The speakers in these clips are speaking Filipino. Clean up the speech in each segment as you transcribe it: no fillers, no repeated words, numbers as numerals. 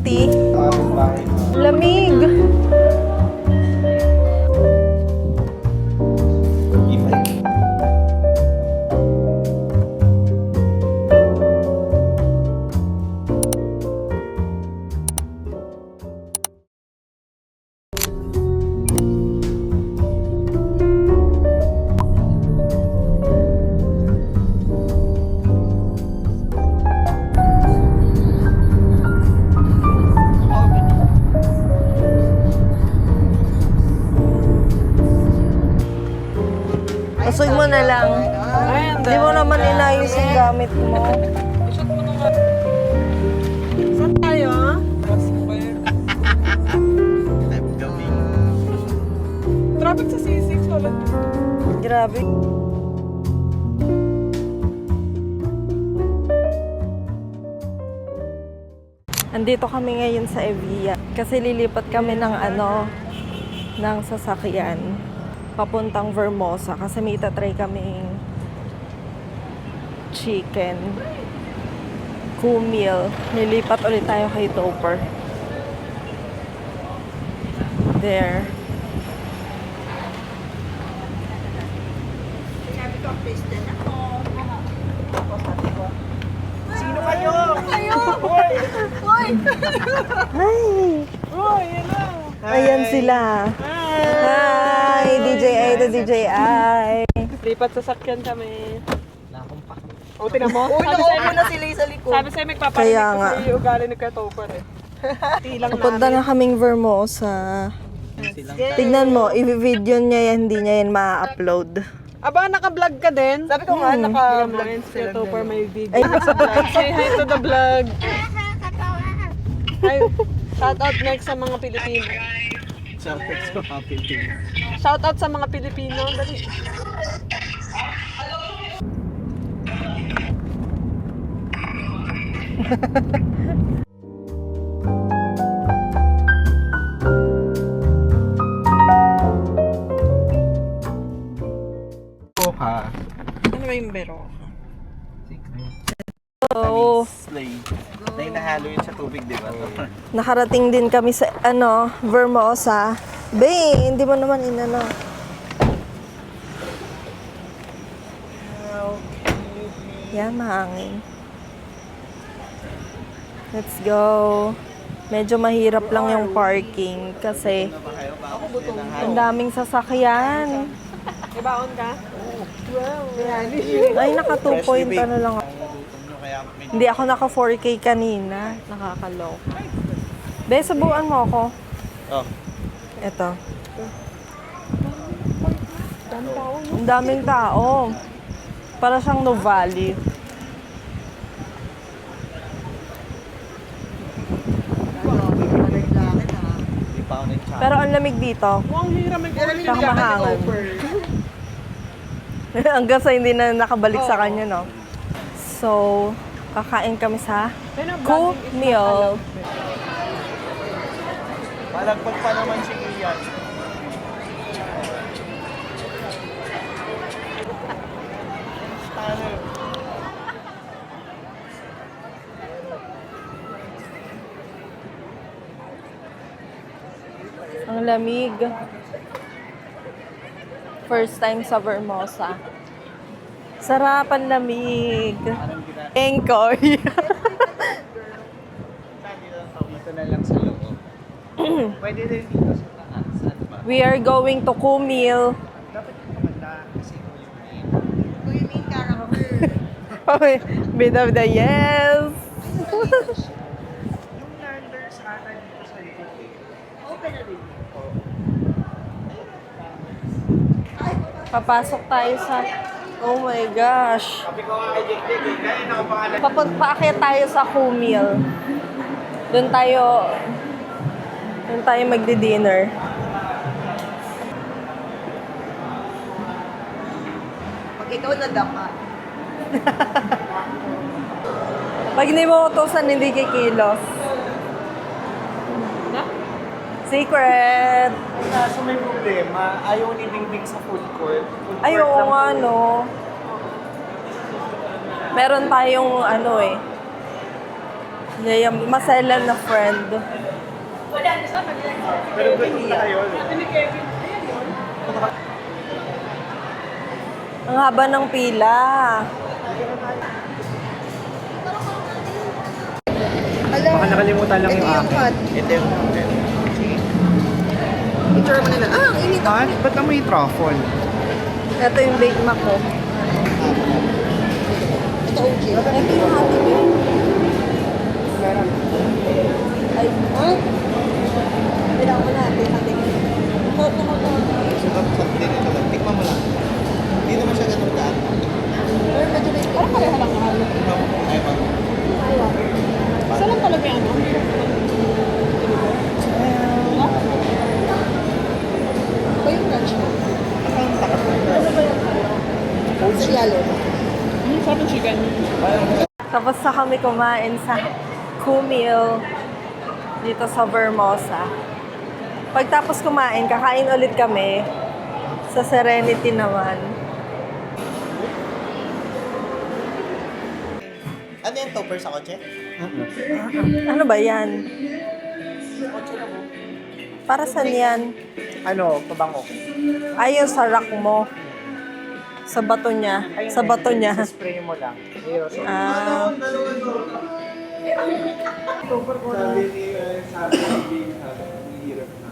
auntie. Lamig. Usog mo na lang. Hindi mo naman inayos yung gamit mo. Saan tayo? Traffic sa C6, wala. Grabe. Andito kami ngayon sa Evia kasi lilipat kami ng ng sasakyan papuntang Vermosa kasi may itatry kaming chicken meal. Nilipat ulit tayo kay Topper. There. Sino kayo? Kayo! Hi! Uy, yan na! Ayan sila. Hi! DJI to DJI. Lipat sasakyan kami. O, tinan mo? Uy, naupo na sila sa likod. Sabi sa'yo, magpaparinig Kaya ko nga. sa iyo ugali ni Kuya Topper eh. Tilang Papunta na kaming Vermosa. Tignan mo, i-video niya yan, hindi niya yan ma-upload. Aba, naka-vlog ka din? Sabi ko nga, naka-vlog Kuya Topper may video. Ay. Sa vlog. Say hi to the vlog. Hi. Shout out next sa mga Pilipino. Shout out sa mga Pilipino. Dali. Ano ba yung bero? So, Na hinahalo yun sa tubig, di ba? nakarating din kami sa, Vermosa. Be, hindi mo naman inano. Yan, mahangin. Let's go. Medyo mahirap lang yung parking kasi ang daming sasakyan. Ibaon ka? Ay, naka 2 point ano lang ako. Hindi ako naka 4K kanina. Nakakalow. Be, subuan mo ako. Oh. Ito. Ang daming tao. Para siyang Nuvali. Di pa ako nag-chat. Pero ang lamig dito. Mukhang hira may kulit Saka mahangin. Hanggang sa hindi na nakabalik sa kanya, no? So, kakain kami sa meal. Malagpag pa naman si Ian. Ang lamig. First time sa Vermosa. Sarap ang lamig. Enjoy. Dito na lang sa loob. Pwede rin dito sa taas. Ano ba? We are going to Kumil. Dapat yung kamanda kasi ito yung main. Ito yung main character. Bit of the yes. Yung lander sana dito sa likod eh. Open na rin. Papasok tayo sa... Oh my gosh. Sabi ko nga kay Jake, kaya nakapangalan. Paakyat tayo sa Kumil. Doon tayo magdi-dinner. Pag ikaw nadapa. Pag hindi mo utusan, hindi kikilos. Secret! Kaso may problema, ayaw nibingbing sa food court. Ay, oo nga, no. Meron tayong Yeah, maselan na friend. Pero good na tayo. Ang haba ng pila. Baka nakalimutan lang yung akin. cut. Ito yung akin. Sige. Picture mo nila. Ah, ang init. Ah, ba't amoy truffle? Ito yung Big Mac ko. Ito okay. Ito yung Happy Meal. Ay, ha? Kailangan mo natin. Ito. Sarap din ito lang. Tikman mo lang. Hindi naman siya ganun ka. Pero medyo may parang pareha lang ang halo. Ay, pa. Isa lang talaga yung ano. Ba yung lunch mo? Ano ba yung sa ilalim? Sarap yung chicken. Tapos na kami kumain sa Kumil dito sa Vermosa. Pagtapos kumain, kakain ulit kami sa Serenity naman. Ano yung topper sa kotse? Ano ba yan? Para saan yan? Ano, pabango. Ayaw sa rack mo. Sa bato niya. Sa bato niya. Spray mo lang. Aerosol. Ah, Sabi ni hirap na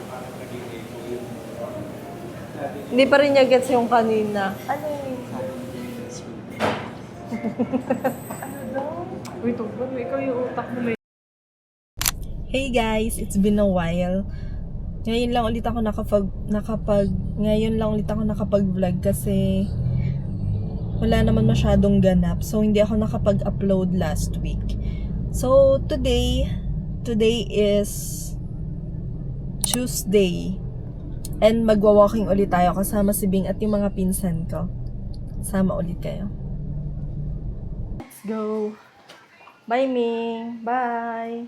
parang naging echo yun. hindi pa rin niya gets yung kanina. Ano yun? Wait, topper, ikaw yung utak mo may... Hey guys, it's been a while. Ngayon lang ulit ako nakapag-vlog kasi wala naman masyadong ganap. So hindi ako nakapag-upload last week. So today is Tuesday. And magwa-walking ulit tayo kasama si Bing at yung mga pinsan ko. Sama ulit kayo. Let's go. Bye, Ming. Bye.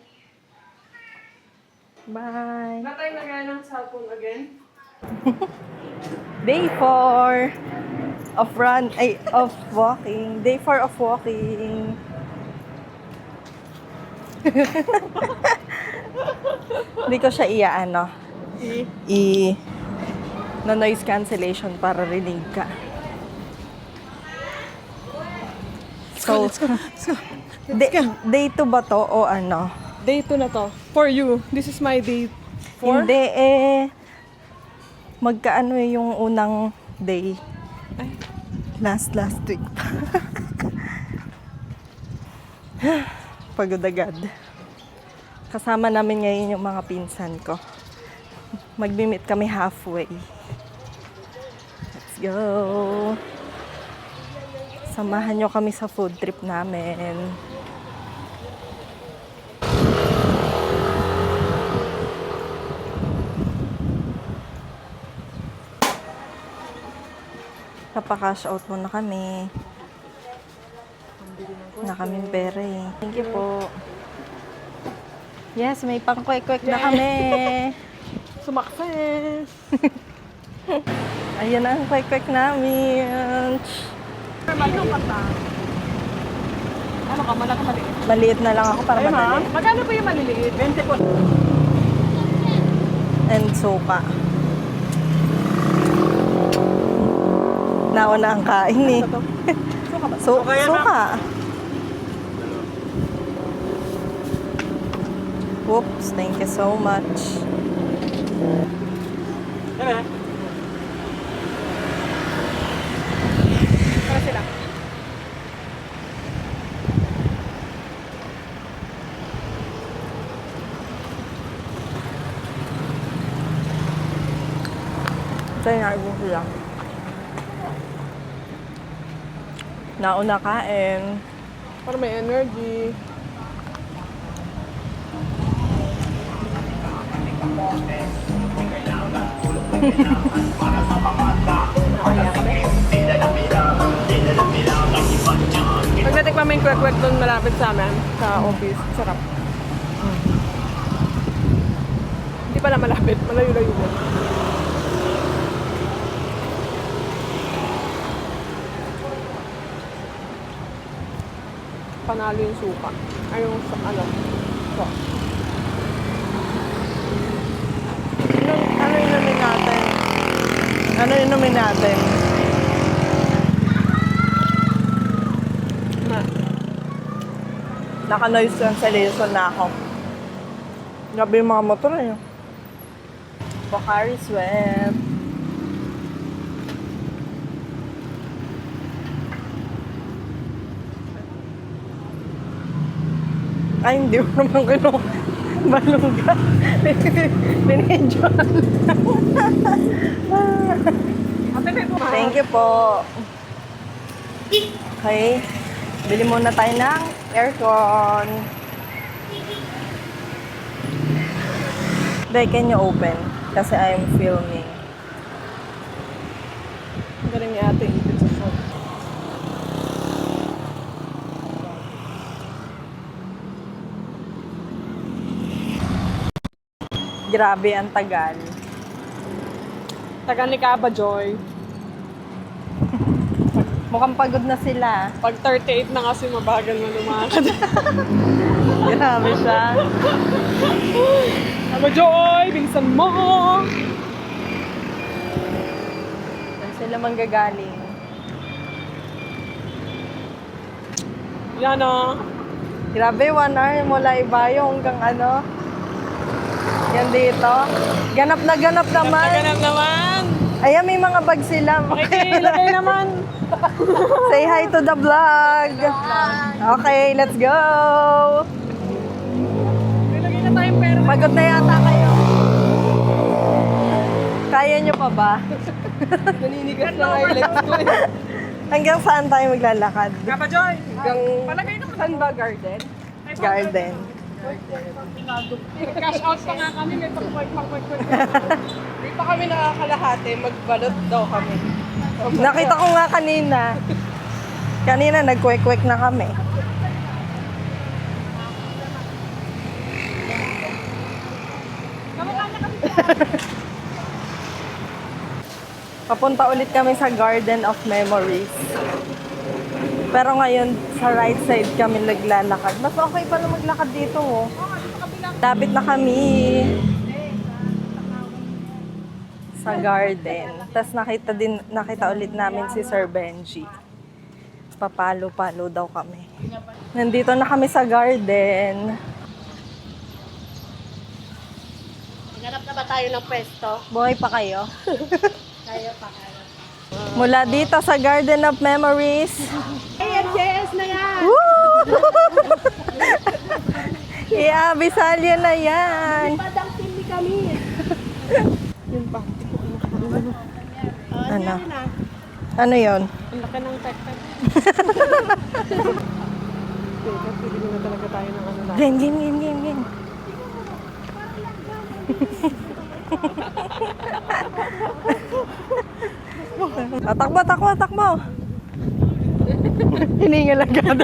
Bye. Natay na gaya ng cellphone again? Day 4 of walking. Day 4 of walking. Hindi ko siya iaano. Na noise cancellation para rinig ka. So, Let's go. day 2 ba to o ano? Day 2 na to. For you. This is my day 4. Hindi magkaano yung unang day. Ay. Last week pa. Pagod agad. Kasama namin ngayon yung mga pinsan ko. Magbi-meet kami halfway. Let's go. Samahan nyo kami sa food trip namin. Napaka-cash out muna kami. Na kaming pera eh. Thank you po. Yes, may pang-kwek-kwek na kami. Sumakses! Ayan ang kwek-kwek namin. Ano ka ta? Ano ka? Malaki maliit? Maliit na lang ako para Ay, ma'am. madali. Magkano po yung maliliit? 20 po. And suka. Nauna ang kain eh. Suka ba? Suka. Whoops, thank you so much. Para sila. Sa'yo na ibang sila. Nauna kain. Para may energy. Pag natikman mo yung kwek-kwek doon malapit sa amin, sa office, sarap. Hindi pala malapit, malayo-layo mo. panalo yung suka. Ay, yung ano. So, Ano inumin natin? Ano inumin natin? Naka-noise cancellation na ako. Gabi yung mga motor eh. Pocari Sweat. Ay, hindi ko naman balungga. Binidyoan. Thank you po. Okay. Bili muna tayo ng aircon. Dai, can you open? Kasi I'm filming. galing ni ate ipit sa phone. Grabe, ang tagal. Tagal ni Kaba Joy. Mukhang pagod na sila. Pag 38 na kasi mabagal na lumakad. Grabe siya. Kaba Joy, bingsan mo! Saan sila manggagaling? Yan o. Grabe, 1 hour mula Ibayo hanggang ano. Yan dito. Ganap na naman. Naganap naman. Ayan, may mga bag sila. Pakikilagay naman. Say hi to the vlog. Okay, let's go. Ilagay na tayong pera. Pagod na yata kayo. Kaya nyo pa ba? Naninigas na nga yung legs ko eh. Hanggang saan tayo maglalakad? Kaba Joy, palagay naman. Saan ba garden? Garden. Cash out pa nga kami, may pang-work. Hindi pa kami nakakalahati, magbalot daw kami. Nakita ko nga kanina. Kanina nagkwek-kwek na kami. Papunta ulit kami sa Garden of Memories. Pero ngayon, sa right side kami naglalakad. Mas okay pala maglakad dito, oh. Lapit na kami sa garden. Tapos nakita ulit namin si Sir Benji. Papalo-palo daw kami. Nandito na kami sa garden. Hanap na ba tayo ng pwesto? Buhay pa kayo? Kaya pa kaya. Mula dito sa Garden of Memories. Yes na yan! Woo! Yeah, Bisalya na yan. Padang tindi kami. Ano? Ano yon? Ang laki ng tek-tek. Teka, pili na talaga tayo ng ano lang. Game. Takbo. Hiningal agad.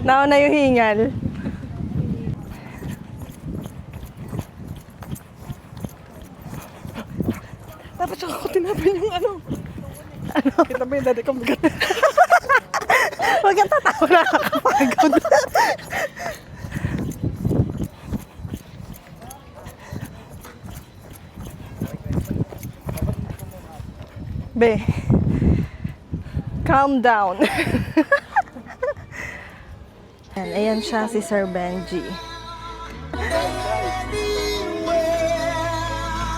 Nauna yung hingal. Dapat siya ako tinapin yung ano. Kita ba yung dati kong bigat? Huwag kang tatawa, nakakapagod. Be, calm down. Ayan siya, si Sir Benji.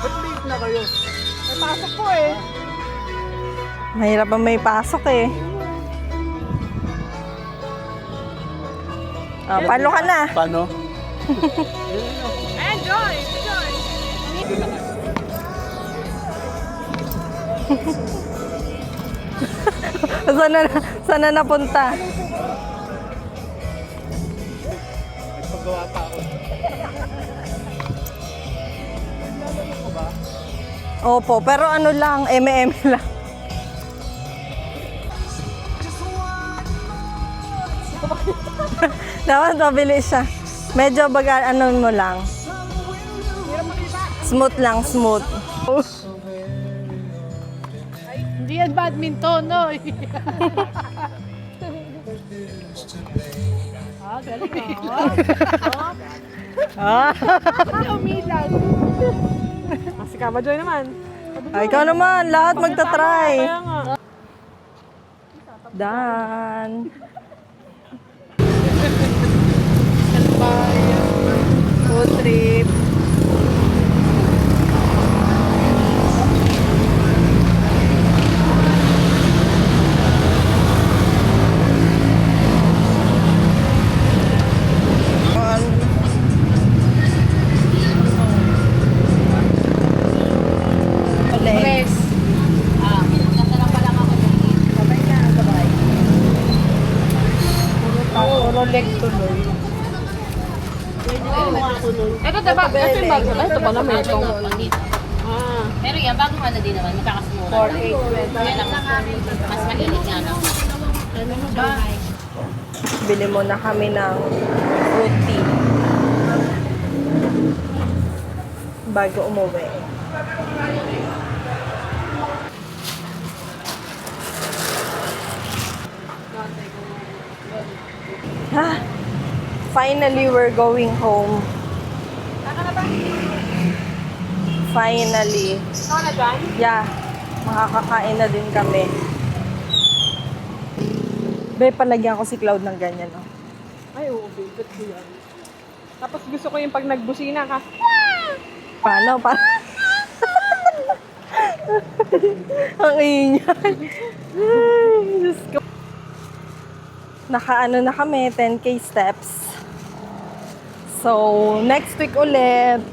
Ba't late na kayo? May pasok po eh. Mahirap pa may pasok eh. Oh, palo ka na. Paano? Enjoy! Sana napunta? Nagpagawa pa ako. Opo, pero ano lang, eme lang. Dapat mabilis siya. Medyo baga, ano mo lang. Smooth lang, smooth. Hindi yan badminton, no? Si Kama Joy naman. Ay, ikaw naman, lahat magta-try. Kaya nga. Dan. Food trip. Ulit. Puro leg tuloy. Ito, diba? Ito yung bago. Ito pala may itong. Pero yan, bagong ano din naman, magkakasimura. 4,820. Yan ang mas mainit nga lang. Bili muna kami ng fruit tea. Bago umuwi. Ha? Finally, we're going home. Finally. Ikaw na dyan? Yeah, makakakain na din kami. Be, palagyan ko si Cloud ng ganyan, no? Ay, oo, babe. Ko yan. Tapos gusto ko yung pag nagbusina ka. Paano? Ang ingay. Ay, Diyos ko. Nakaano na kami, 10K steps. So, next week ulit. Ang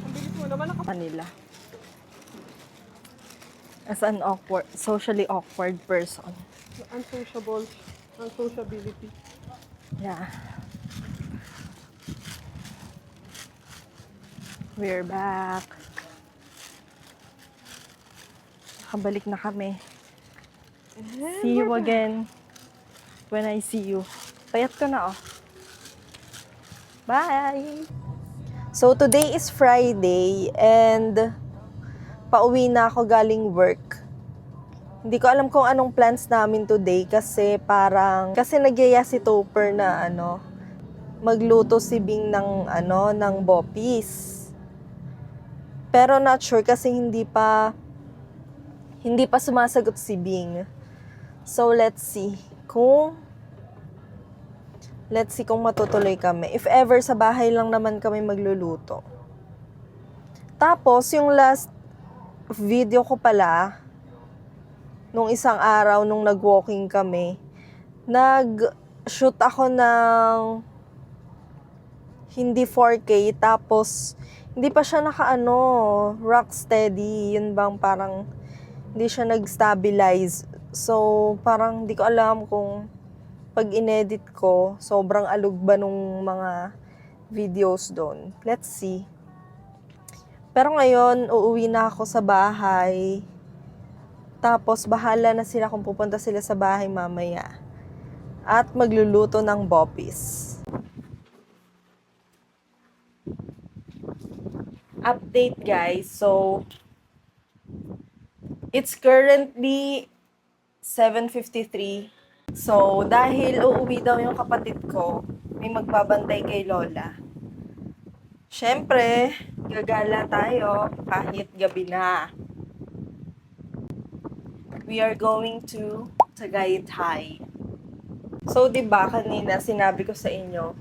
bilis mo naman ako. Manila. As an awkward, socially awkward person. Unsociable. Unsociability. Yeah. We're back. Nakabalik na kami. See you again when I see you. Payat ko na, oh. Bye! So, today is Friday and pauwi na ako galing work. Hindi ko alam kung anong plans namin today kasi nagyaya si Topper na magluto si Bing ng bopis. Pero not sure kasi hindi pa sumasagot si Bing. So let's see kung matutuloy kami. If ever sa bahay lang naman kami magluluto. Tapos yung last video ko pala nung isang araw nung nag-walking kami, nag-shoot ako ng hindi 4K tapos hindi pa siya rock steady. Yun bang parang hindi siya nag-stabilize. So, parang hindi ko alam kung pag inedit ko, sobrang alog ba nung mga videos doon. Let's see. Pero ngayon, uuwi na ako sa bahay. Tapos, bahala na sila kung pupunta sila sa bahay mamaya. At magluluto ng bopis. Update guys. So, it's currently 7:53. So, dahil uuwi daw yung kapatid ko, may magbabantay kay Lola. Siyempre, gagala tayo kahit gabi na. We are going to Tagaytay. So, diba kanina sinabi ko sa inyo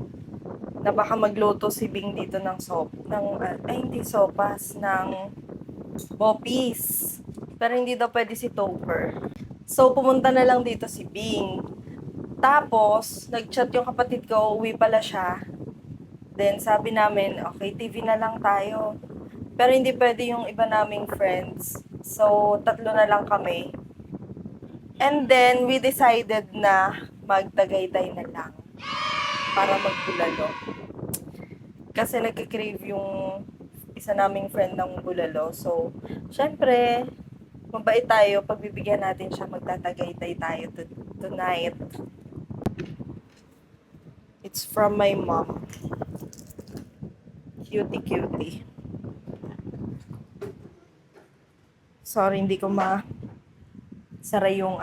na baka magluto si Bing dito ng bopis. Pero hindi daw pwede si Topper. So, pumunta na lang dito si Bing. Tapos, nag-chat yung kapatid ko, uwi pala siya. Then, sabi namin, okay, TV na lang tayo. Pero hindi pwede yung iba naming friends. So, 3 na lang kami. And then, we decided na magtagaytay na lang. Para magbulalo. Kasi nagkikrave yung isa naming friend ng bulalo. So, syempre, mabait tayo, pagbibigyan natin siya, magtatagaytay tayo tonight. It's from my mom. Cutie. Sorry, hindi ko sara yung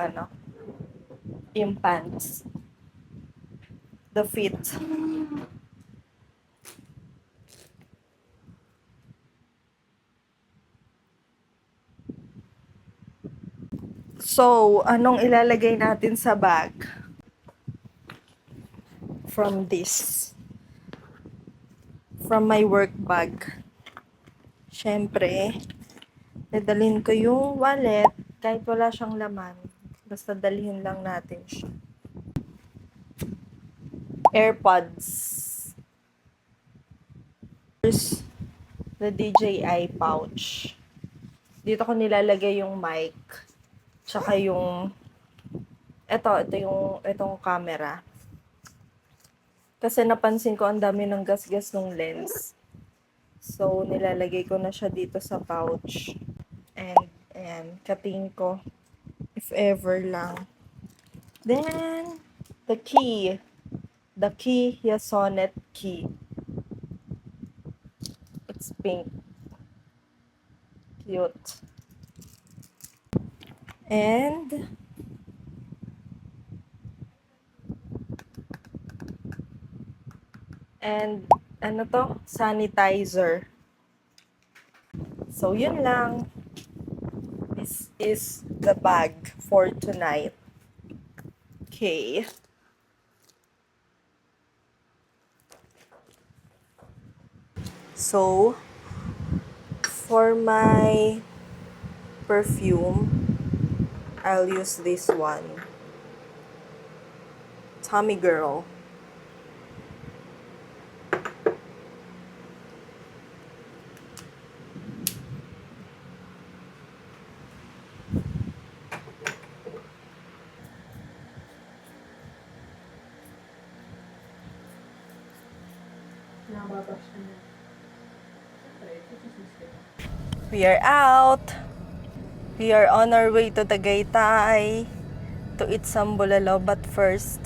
yung pants. The fit. So, anong ilalagay natin sa bag? From this. From my work bag. Siyempre, dadalhin ko yung wallet kahit wala siyang laman. Basta dalhin lang natin siya. AirPods. First, the DJI pouch. Dito ko nilalagay yung mic. Tsaka yung itong camera. Kasi napansin ko ang dami ng gas-gas ng lens. So, nilalagay ko na siya dito sa pouch. And, ayan, kating ko. If ever lang. Then, the key. The key, Yasonet key. It's pink. Cute. And, ano to? Sanitizer. So, yun lang. This is the bag for tonight. Okay. So, for my perfume, I'll use this one. Tommy Girl. We are out. We are on our way to Tagaytay to eat some bulalo. But first,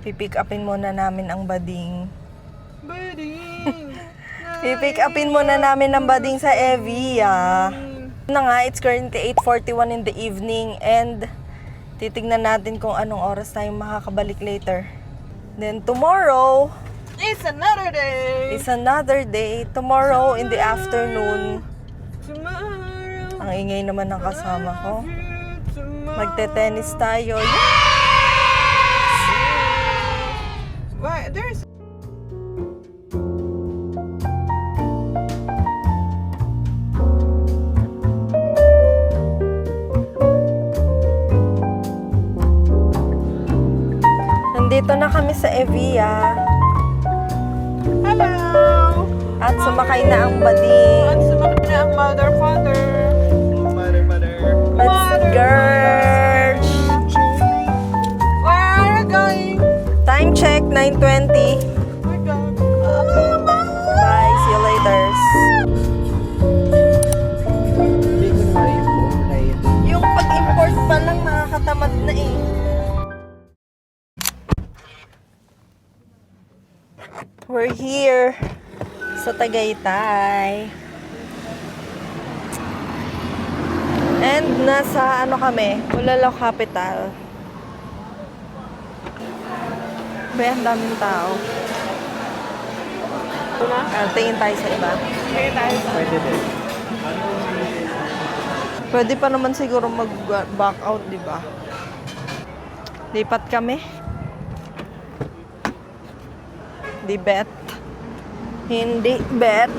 pipick upin muna namin ang bading. Bading! Pipick upin muna namin ang bading sa Evia. Na nga, it's currently 8:41 in the evening and titignan natin kung anong oras tayo makakabalik later. Then tomorrow, It's another day! is another day. Tomorrow in the afternoon, Tomorrow. ang ingay naman ng kasama ko. Tomorrow. Magte-tennis tayo. Why? There's Nandito na kami sa Evia. hello! At sumakay na ang bading. At sumakit na ang mother, father. Mother. Let's go! Where are you going? Time check, 9:20. Oh my God. Bye, see you later. Hindi ko na i-import. Yung pag-import pa lang nakakatamad na eh. We're here sa Tagaytay. And nasa ano kami, Bulalo Capital. Ba, ang daming tao. Tingin tayo sa iba. Pwede din. Pwede pa naman siguro mag-back out, di ba? Lipat kami. Di bet. Hindi bet.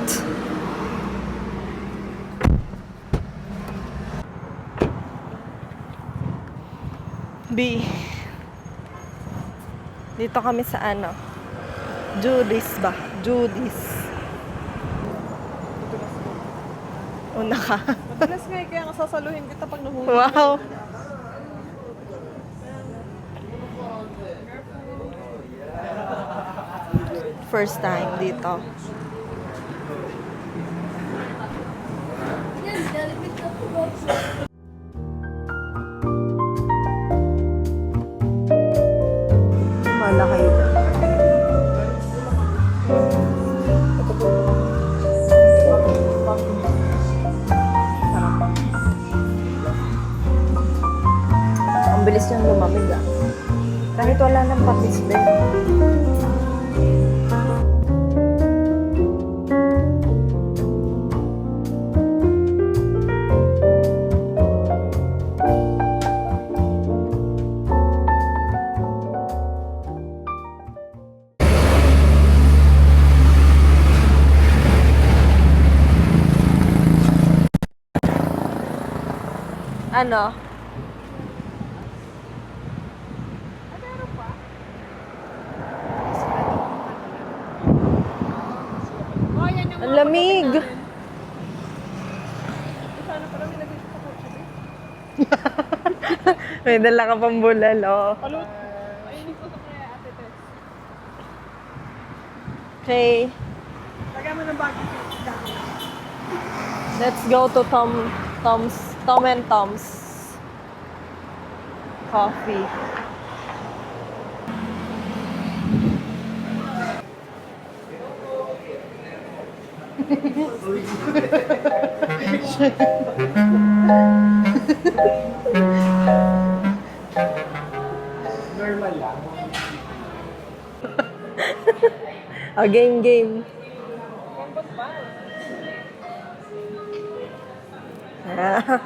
B. Dito kami sa ano? Judy's ba? Judy's. Una ka. Madalas nga kaya nga sasaluhin kita pag nahuli. Wow. First time dito. Malaki yun. Ang bilis niyang lumamig ah. Kahit wala ng patis din. Ano? Ang lamig! May dala ka pang bulalo. Okay. Lagyan mo ng bag. Let's go to Tom and Tom's Coffee. Normal lang. Game. Ah.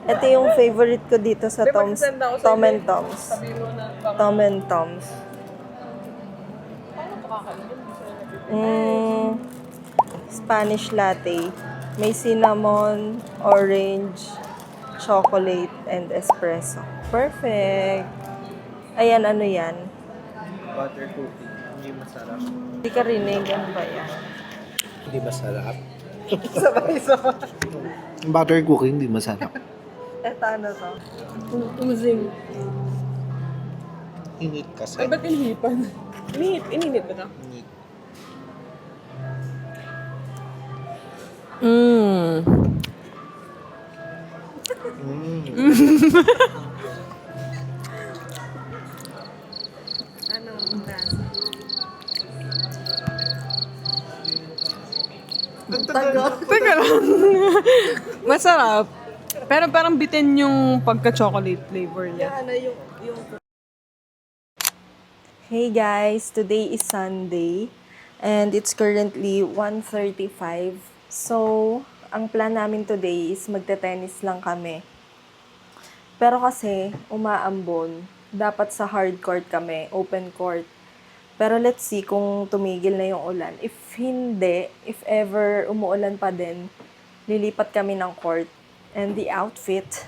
Ito yung favorite ko dito sa Di ba, Tom's, sisend ako sa Tom and email? Tom's. Sabihin mo na baka Tom and Tom's. paano makakainin? Hindi sila nabibigay. Spanish latte. May cinnamon, orange, chocolate, and espresso. Perfect! Ayan, ano yan? Butter cookie. Hindi masarap. Hindi ka rinig. Ano ba yan? Hindi masarap. Sabay-sabay. Butter cookie hindi masarap. Eto, ano to? Oozing. Init kasi. Ay, ba't inhipan? Ininit ba ito? Init. Mmm. Anong lasa? Teka lang. Masarap. Pero parang bitin yung pagka-chocolate flavor niya. Ano yung... Hey guys, today is Sunday and it's currently 1:35. So, ang plan namin today is magte-tennis lang kami. Pero kasi umaambon, dapat sa hard court kami, open court. Pero let's see kung tumigil na yung ulan. If hindi, if ever umuulan pa din, lilipat kami ng court. And the outfit,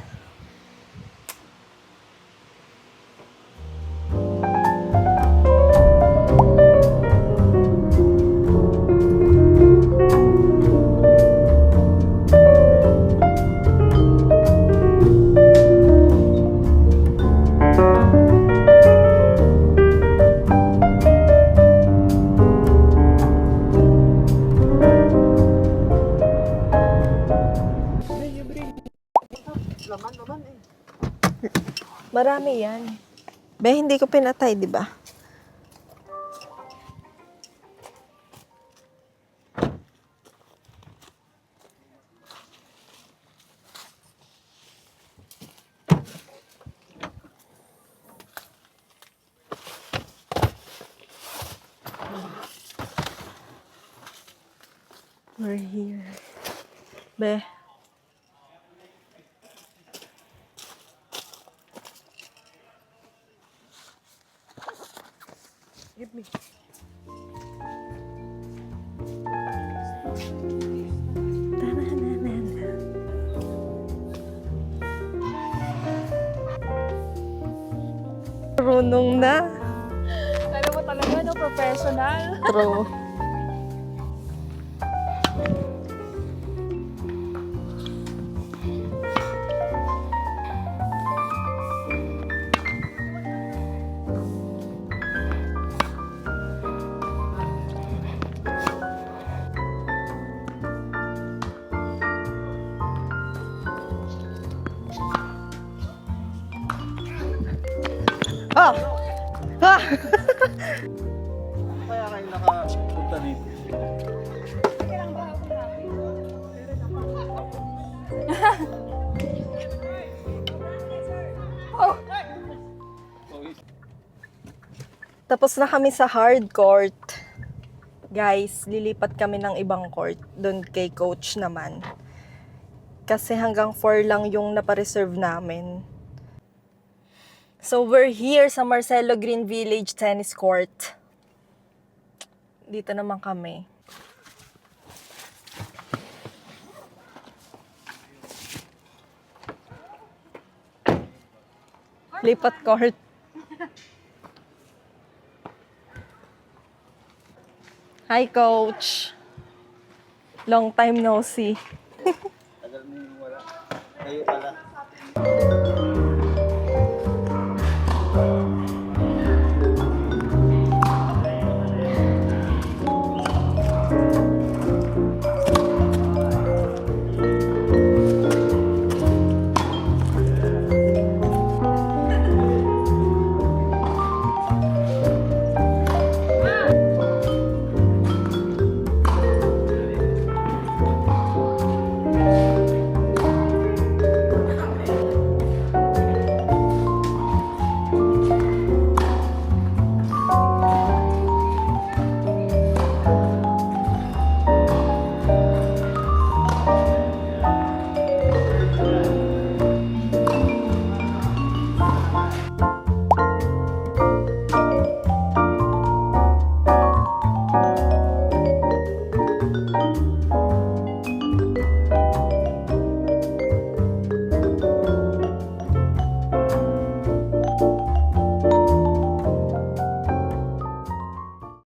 marami yan. Be, hindi ko pinatay, di ba? We're here. Be. Give me. Marunong na. Alam mo talaga, no? Professional. True. Ah! Ah! Kaya kayo nakapunta dito. Tapos na kami sa hard court. Guys, lilipat kami ng ibang court. Doon kay coach naman. Kasi hanggang 4 lang yung napareserve namin. So, we're here sa Marcelo Green Village Tennis Court. Dito naman kami. Lipat court. Hi, Coach. Long time no see. Tagal mo yung wala. Kayo pala.